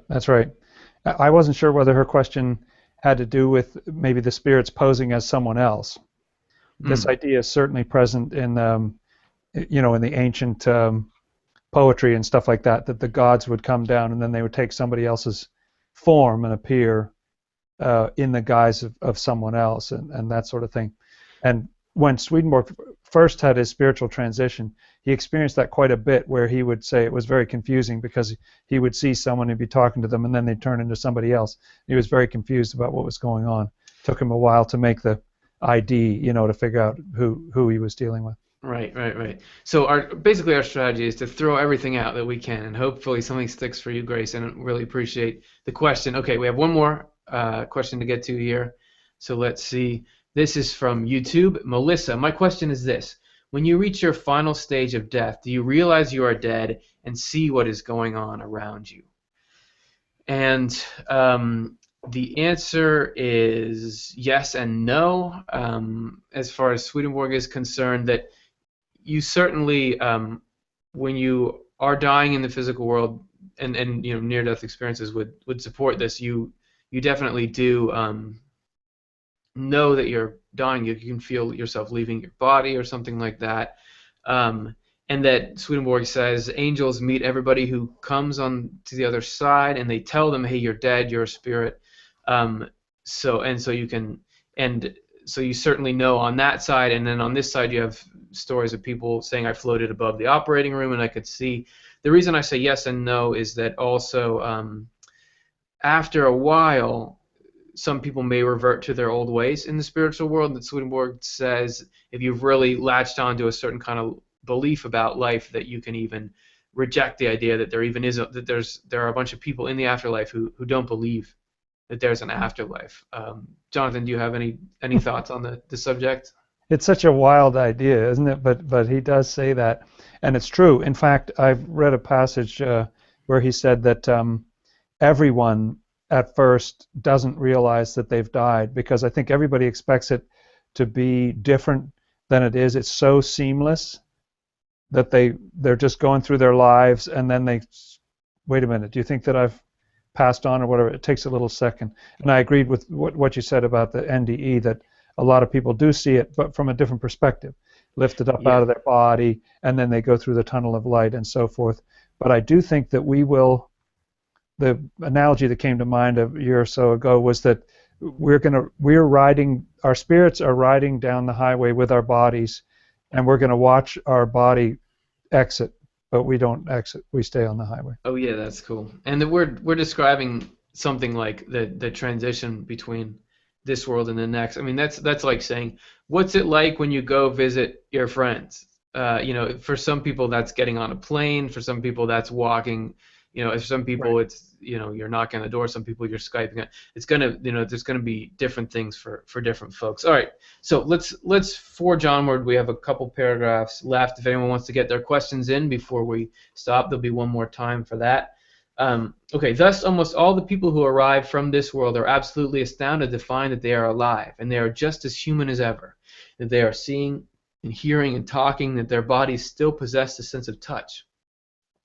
I wasn't sure whether her question had to do with maybe the spirits posing as someone else. This idea is certainly present in in the ancient poetry and stuff like that the gods would come down and then they would take somebody else's form and appear in the guise of someone else and that sort of thing. And when Swedenborg first had his spiritual transition, he experienced that quite a bit, where he would say it was very confusing because he would see someone and be talking to them and then they'd turn into somebody else. He was very confused about what was going on. It took him a while to make the ID, to figure out who he was dealing with. Right. So basically our strategy is to throw everything out that we can, and hopefully something sticks for you, Grace, and I really appreciate the question. Okay, we have one more question to get to here. So let's see. This is from YouTube. Melissa, my question is this. When you reach your final stage of death, do you realize you are dead and see what is going on around you? And the answer is yes and no. As far as Swedenborg is concerned, that you certainly, when you are dying in the physical world, and near-death experiences would support this, you definitely do know that you're dying. You can feel yourself leaving your body or something like that. And that Swedenborg says angels meet everybody who comes on to the other side, and they tell them, hey, you're dead, you're a spirit. So you certainly know on that side, and then on this side you have stories of people saying I floated above the operating room and I could see. The reason I say yes and no is that also after a while some people may revert to their old ways in the spiritual world. That Swedenborg says if you've really latched onto a certain kind of belief about life, that you can even reject the idea that there are a bunch of people in the afterlife who don't believe that there's an afterlife. Jonathan, do you have any thoughts on the subject? It's such a wild idea, isn't it? But he does say that, and it's true. In fact, I've read a passage where he said that everyone at first doesn't realize that they've died, because I think everybody expects it to be different than it is. It's so seamless that they're just going through their lives, and then they wait a minute. Do you think that I've passed on or whatever? It takes a little second. And I agreed with what you said about the NDE, that a lot of people do see it, but from a different perspective, lifted up out of their body, and then they go through the tunnel of light and so forth. But I do think that we will. The analogy that came to mind a year or so ago was that our spirits are riding down the highway with our bodies, and we're going to watch our body exit, but we don't exit. We stay on the highway. Oh yeah, that's cool. And we're describing something like the transition between this world and the next. I mean, that's like saying, what's it like when you go visit your friends? For some people that's getting on a plane. For some people that's walking, If some people Right. it's you're knocking on the door, some people you're Skyping it. It's gonna there's gonna be different things for different folks. All right, so let's forge onward. We have a couple paragraphs left. If anyone wants to get their questions in before we stop, there'll be one more time for that. Okay, thus almost all the people who arrive from this world are absolutely astounded to find that they are alive, and they are just as human as ever, that they are seeing and hearing and talking, that their bodies still possess the sense of touch,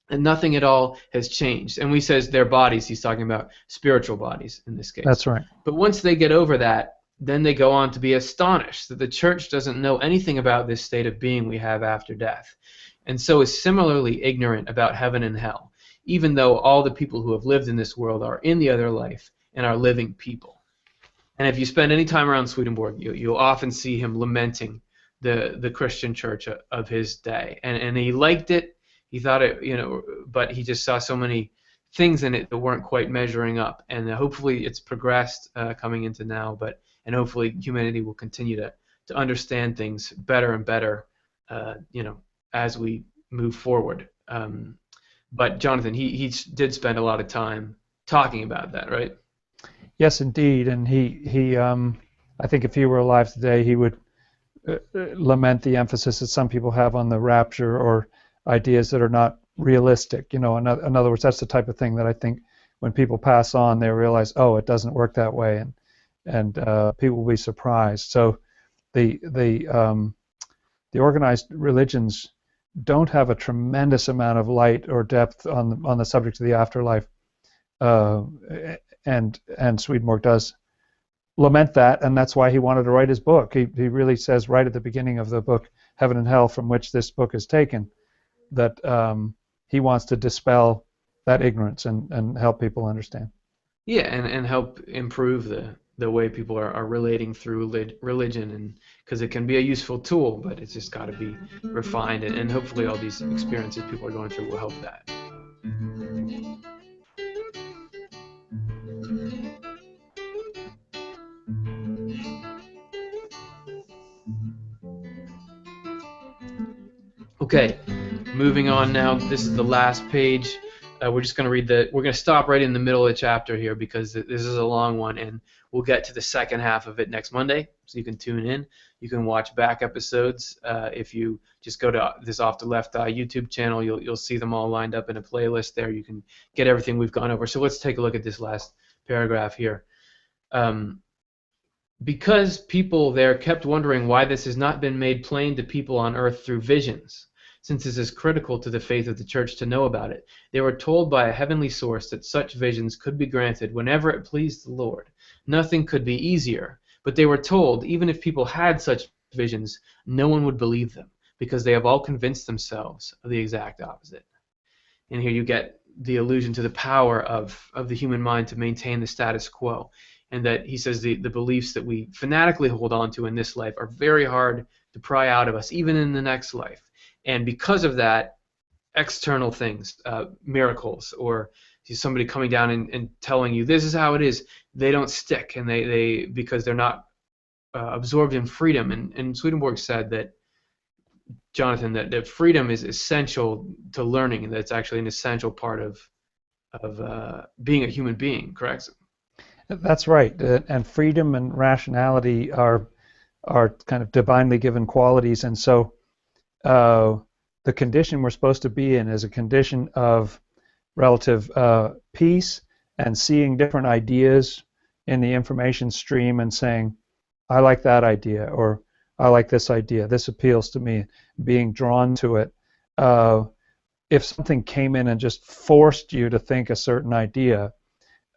and nothing at all has changed. And when he says their bodies, he's talking about spiritual bodies in this case. That's right. But once they get over that, then they go on to be astonished that the church doesn't know anything about this state of being we have after death, and so is similarly ignorant about heaven and hell, even though all the people who have lived in this world are in the other life and are living people. And if you spend any time around Swedenborg, you'll often see him lamenting the Christian church of his day. And he liked it. He thought it, but he just saw so many things in it that weren't quite measuring up. And hopefully it's progressed coming into now, and hopefully humanity will continue to understand things better and better, as we move forward. But Jonathan, he did spend a lot of time talking about that, right? Yes, indeed. And he I think if he were alive today, he would lament the emphasis that some people have on the rapture or ideas that are not realistic. In other words, that's the type of thing that I think when people pass on, they realize, oh, it doesn't work that way, and people will be surprised. So the organized religions don't have a tremendous amount of light or depth on the subject of the afterlife, and Swedenborg does lament that, and that's why he wanted to write his book. He really says right at the beginning of the book, Heaven and Hell, from which this book is taken, that he wants to dispel that ignorance and help people understand. Yeah, and help improve the way people are relating through religion, and because it can be a useful tool, but it's just got to be refined, and hopefully all these experiences people are going through will help that. Okay, moving on now. This is the last page. We're just going to read we're going to stop right in the middle of the chapter here because this is a long one, and we'll get to the second half of it next Monday, so you can tune in. You can watch back episodes. If you just go to this Off the Left Eye YouTube channel, you'll see them all lined up in a playlist there. You can get everything we've gone over. So let's take a look at this last paragraph here. Because people there kept wondering why this has not been made plain to people on earth through visions, since it is critical to the faith of the church to know about it. They were told by a heavenly source that such visions could be granted whenever it pleased the Lord. Nothing could be easier, but they were told even if people had such visions, no one would believe them, because they have all convinced themselves of the exact opposite. And here you get the allusion to the power of the human mind to maintain the status quo, and that he says the beliefs that we fanatically hold on to in this life are very hard to pry out of us, even in the next life. And because of that, external things, miracles, or somebody coming down and telling you this is how it is, they don't stick, and they because they're not absorbed in freedom. And Swedenborg said that, Jonathan, that freedom is essential to learning, and that's actually an essential part of being a human being. Correct? That's right. And freedom and rationality are kind of divinely given qualities, and so the condition we're supposed to be in is a condition of relative peace and seeing different ideas in the information stream and saying, I like that idea, or I like this idea, this appeals to me, being drawn to it. If something came in and just forced you to think a certain idea,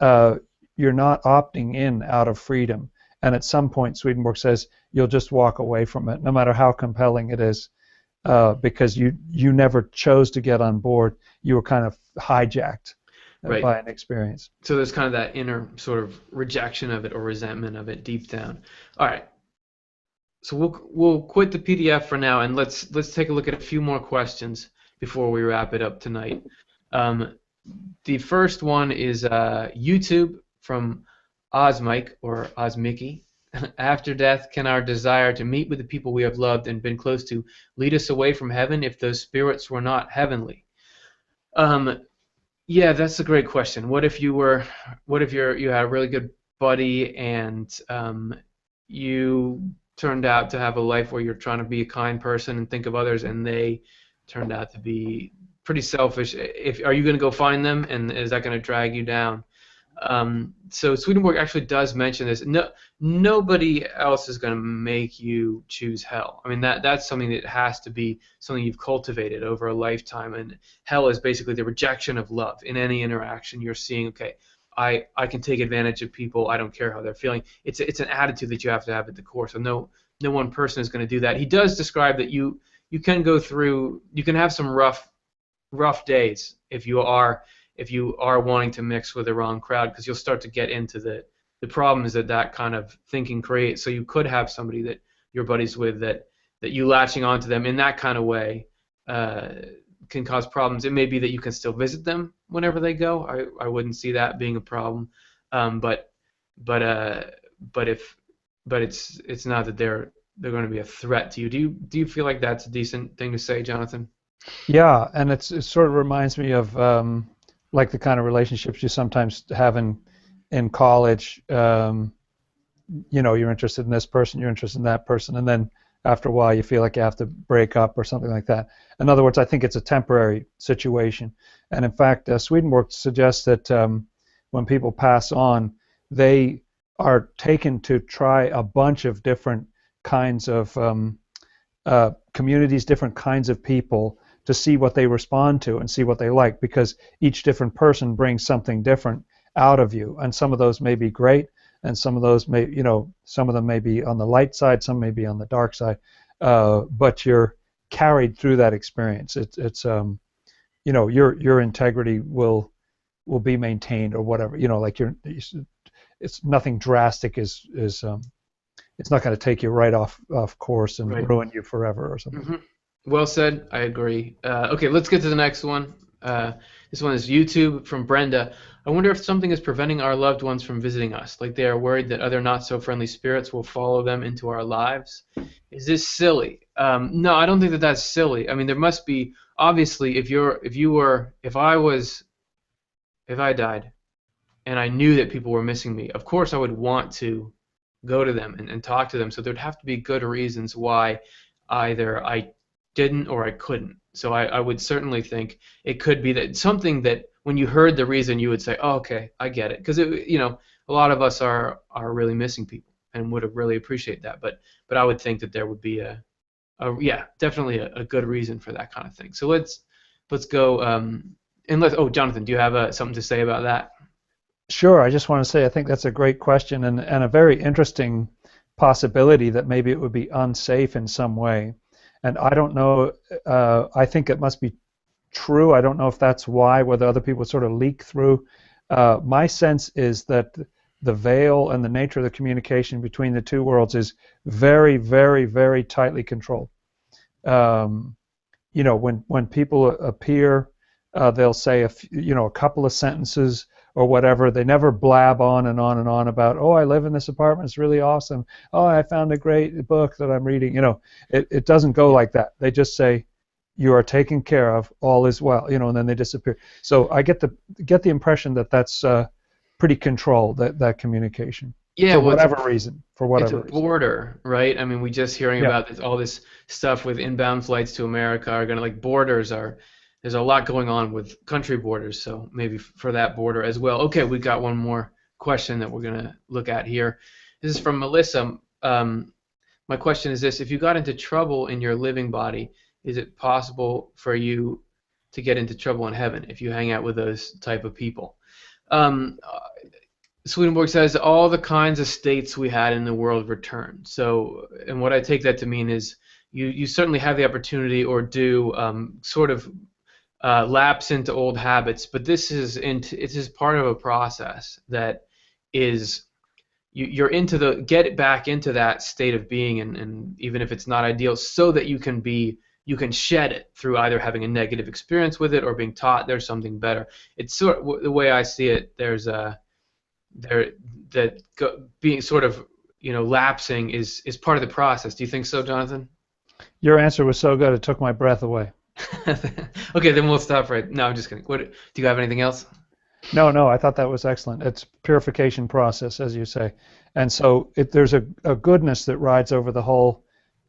you're not opting in out of freedom. And at some point, Swedenborg says, you'll just walk away from it, no matter how compelling it is, because you never chose to get on board. You were kind of hijacked by an experience. So there's kind of that inner sort of rejection of it or resentment of it deep down. All right. So we'll quit the PDF for now, and let's take a look at a few more questions before we wrap it up tonight. The first one is YouTube from Osmike or Osmiki. After death, can our desire to meet with the people we have loved and been close to lead us away from heaven if those spirits were not heavenly? Yeah, that's a great question. What if you had a really good buddy and you turned out to have a life where you're trying to be a kind person and think of others, and they turned out to be pretty selfish? If are you going to go find them, and is that going to drag you down? So Swedenborg actually does mention this. No, nobody else is going to make you choose hell. I mean, that's something that has to be something you've cultivated over a lifetime. And hell is basically the rejection of love in any interaction. You're seeing, okay, I can take advantage of people. I don't care how they're feeling. It's an attitude that you have to have at the core. So no one person is going to do that. He does describe that you can go through, you can have some rough days if you are wanting to mix with the wrong crowd, because you'll start to get into the problems that kind of thinking creates. So you could have somebody that you're buddies with that you latching onto them in that kind of way can cause problems. It may be that you can still visit them whenever they go. I wouldn't see that being a problem, but but uh, but it's not that they're going to be a threat to you. Do you feel like that's a decent thing to say, Jonathan? Yeah, and it sort of reminds me of like the kind of relationships you sometimes have in college. You're interested in this person, you're interested in that person, and then after a while you feel like you have to break up or something like that. In other words, I think it's a temporary situation. And in fact, Swedenborg suggests that when people pass on, they are taken to try a bunch of different kinds of communities, different kinds of people, to see what they respond to and see what they like, because each different person brings something different out of you, and some of those may be great, and some of those may, some of them may be on the light side, some may be on the dark side, but you're carried through that experience. It's your integrity will be maintained, or whatever, like it's nothing drastic is it's not going to take you right off course and Right. ruin you forever or something. hmm Well said. I agree. Okay, let's get to the next one. This one is YouTube from Brenda. I wonder if something is preventing our loved ones from visiting us, like they are worried that other not-so-friendly spirits will follow them into our lives. Is this silly? No, I don't think that that's silly. I mean, there must be, obviously, if I died and I knew that people were missing me, of course I would want to go to them and talk to them. So there'd have to be good reasons why either I didn't or I couldn't. So I would certainly think it could be that something that when you heard the reason you would say, oh, okay, I get it. Because a lot of us are really missing people and would have really appreciate that. But I would think that there would be yeah, definitely a good reason for that kind of thing. So let's go and Jonathan, do you have something to say about that? Sure. I just want to say I think that's a great question, and a very interesting possibility that maybe it would be unsafe in some way. And I don't know. I think it must be true. I don't know if that's why, whether other people sort of leak through. My sense is that the veil and the nature of the communication between the two worlds is very, very, very tightly controlled. When people appear, they'll say a couple of sentences or whatever. They never blab on and on and on about, oh, I live in this apartment, it's really awesome. Oh, I found a great book that I'm reading. It doesn't go like that. They just say, you are taken care of, all is well, and then they disappear. So I get the impression that that's pretty controlled, that communication. Yeah, For well, whatever reason. For it's a whatever reason. border, right? I mean, we just hearing Yeah. about all this stuff with inbound flights to America are going to borders are. There's a lot going on with country borders, so maybe for that border as well. Okay, we got one more question that we're going to look at here. This is from Melissa. My question is this: if you got into trouble in your living body, is it possible for you to get into trouble in heaven if you hang out with those type of people? Um, Swedenborg says all the kinds of states we had in the world return. So, and what I take that to mean is you certainly have the opportunity or do sort of lapse into old habits, but this is part of a process that is you're get back into that state of being, and even if it's not ideal, so that you can shed it through either having a negative experience with it or being taught there's something better. It's sort of the way I see it. There's being sort of lapsing is part of the process. Do you think so, Jonathan? Your answer was so good it took my breath away. Okay, then we'll stop right. No, I'm just kidding. What do you have anything else? No, no, I thought that was excellent. It's purification process, as you say, and so there's a goodness that rides over the whole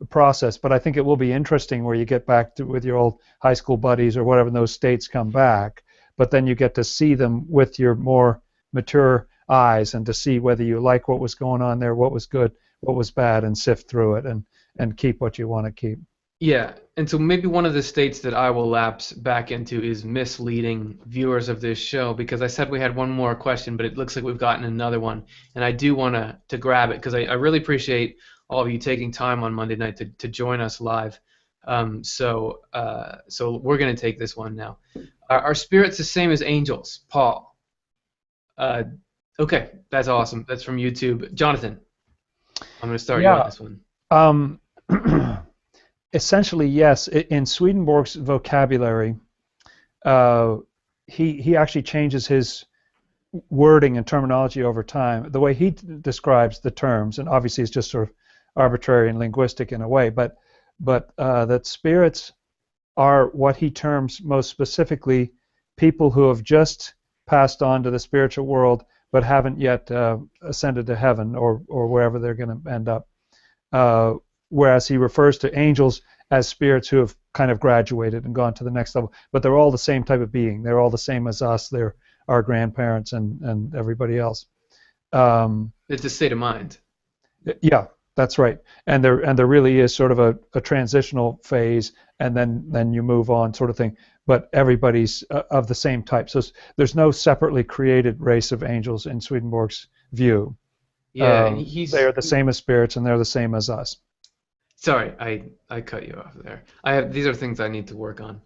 process. But I think it will be interesting where you get back to with your old high school buddies or whatever, and those states come back. But then you get to see them with your more mature eyes and to see whether you like what was going on there, what was good, what was bad, and sift through it and keep what you want to keep. Yeah, and so maybe one of the states that I will lapse back into is misleading viewers of this show because I said we had one more question, but it looks like we've gotten another one, and I do want to grab it because I really appreciate all of you taking time on Monday night to join us live. So we're going to take this one now. Are spirits the same as angels, Paul? Okay, that's awesome. That's from YouTube. Jonathan, I'm going to start you on Yeah. this one. Um, Essentially, yes. In Swedenborg's vocabulary, uh, he actually changes his wording and terminology over time. The way he describes the terms, and obviously it's just sort of arbitrary and linguistic in a way, but that spirits are what he terms most specifically people who have just passed on to the spiritual world but haven't yet ascended to heaven or wherever they're going to end up. Uh, Whereas he refers to angels as spirits who have kind of graduated and gone to the next level. But they're all the same type of being. They're all the same as us. They're our grandparents and everybody else. It's a state of mind. Yeah, that's right. And there really is sort of a transitional phase, and then you move on, sort of thing. But everybody's of the same type. So there's no separately created race of angels in Swedenborg's view. Yeah, and They are the same as spirits, and they're the same as us. sorry, I cut you off there. These are things I need to work on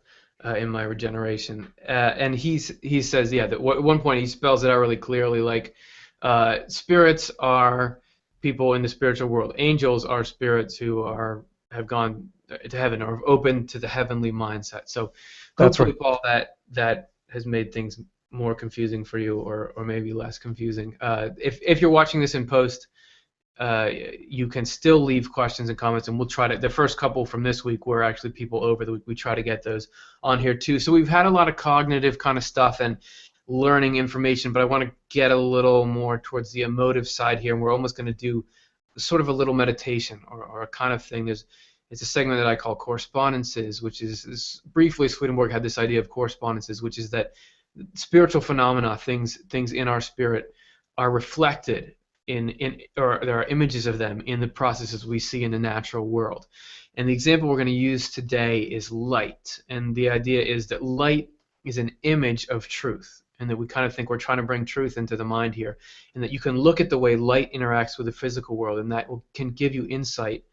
in my regeneration. And he says, yeah, that at one point he spells it out really clearly, like spirits are people in the spiritual world. Angels are spirits who have gone to heaven or have opened to the heavenly mindset. So That's hopefully, right. Paul, that has made things more confusing for you, or maybe less confusing. If you're watching this in post, you can still leave questions and comments, and we'll try to. The first couple from this week were actually people over the week. We try to get those on here too. So we've had a lot of cognitive kind of stuff and learning information, but I want to get a little more towards the emotive side here, and we're almost going to do sort of a little meditation or a kind of thing. It's a segment that I call correspondences, which is briefly Swedenborg had this idea of correspondences, which is that spiritual phenomena, things in our spirit, are reflected or there are images of them in the processes we see in the natural world. And the example we're going to use today is light. And the idea is that light is an image of truth, and that we kind of think we're trying to bring truth into the mind here, and that you can look at the way light interacts with the physical world, and that can give you insight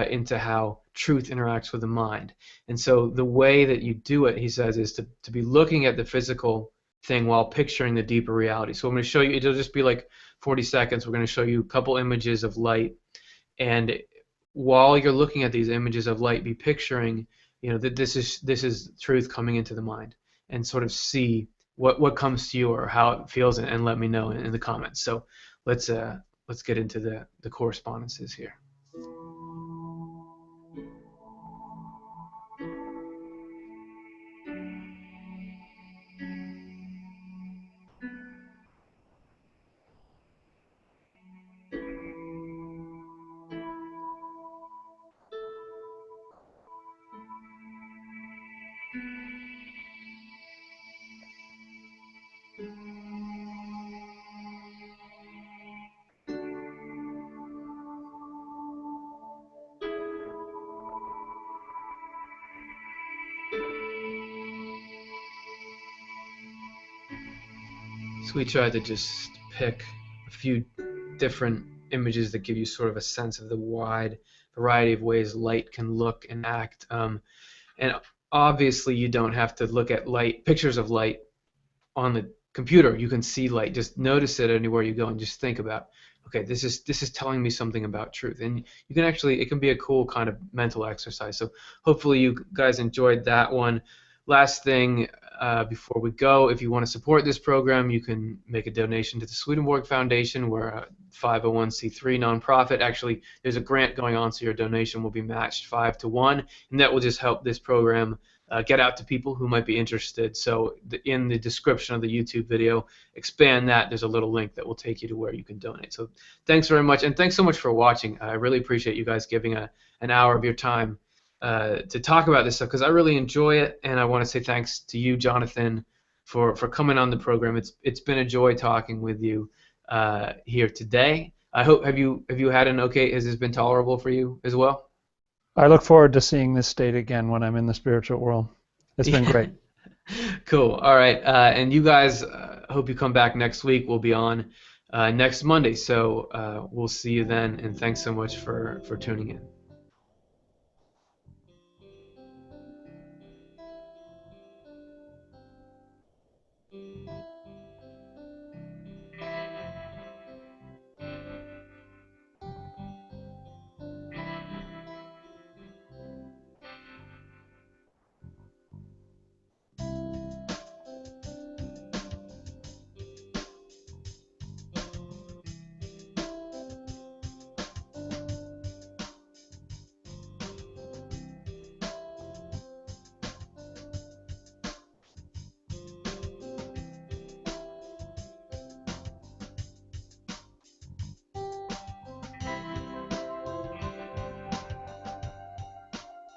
into how truth interacts with the mind. And so the way that you do it, he says, is to be looking at the physical thing while picturing the deeper reality. So I'm going to show you, it'll just be like 40 seconds. We're going to show you a couple images of light, and while you're looking at these images of light, be picturing, that this is truth coming into the mind, and sort of see what comes to you or how it feels, and let me know in the comments. So let's get into the correspondences here. So we tried to just pick a few different images that give you sort of a sense of the wide variety of ways light can look and act. And obviously you don't have to look at pictures of light on the computer. You can see light. Just notice it anywhere you go and just think about, okay, this is telling me something about truth. And you can actually, it can be a cool kind of mental exercise. So hopefully you guys enjoyed that one. Last thing before we go, if you want to support this program, you can make a donation to the Swedenborg Foundation. We're a 501c3 nonprofit. Actually, there's a grant going on, so your donation will be matched 5 to 1, and that will just help this program get out to people who might be interested. So in the description of the YouTube video, expand that. There's a little link that will take you to where you can donate. So thanks very much, and thanks so much for watching. I really appreciate you guys giving an hour of your time to talk about this stuff, because I really enjoy it, and I want to say thanks to you, Jonathan, for coming on the program. It's been a joy talking with you here today. I hope have you had an okay? Has this been tolerable for you as well? I look forward to seeing this state again when I'm in the spiritual world. It's been great. Cool. All right. And you guys, hope you come back next week. We'll be on next Monday. So we'll see you then. And thanks so much for tuning in.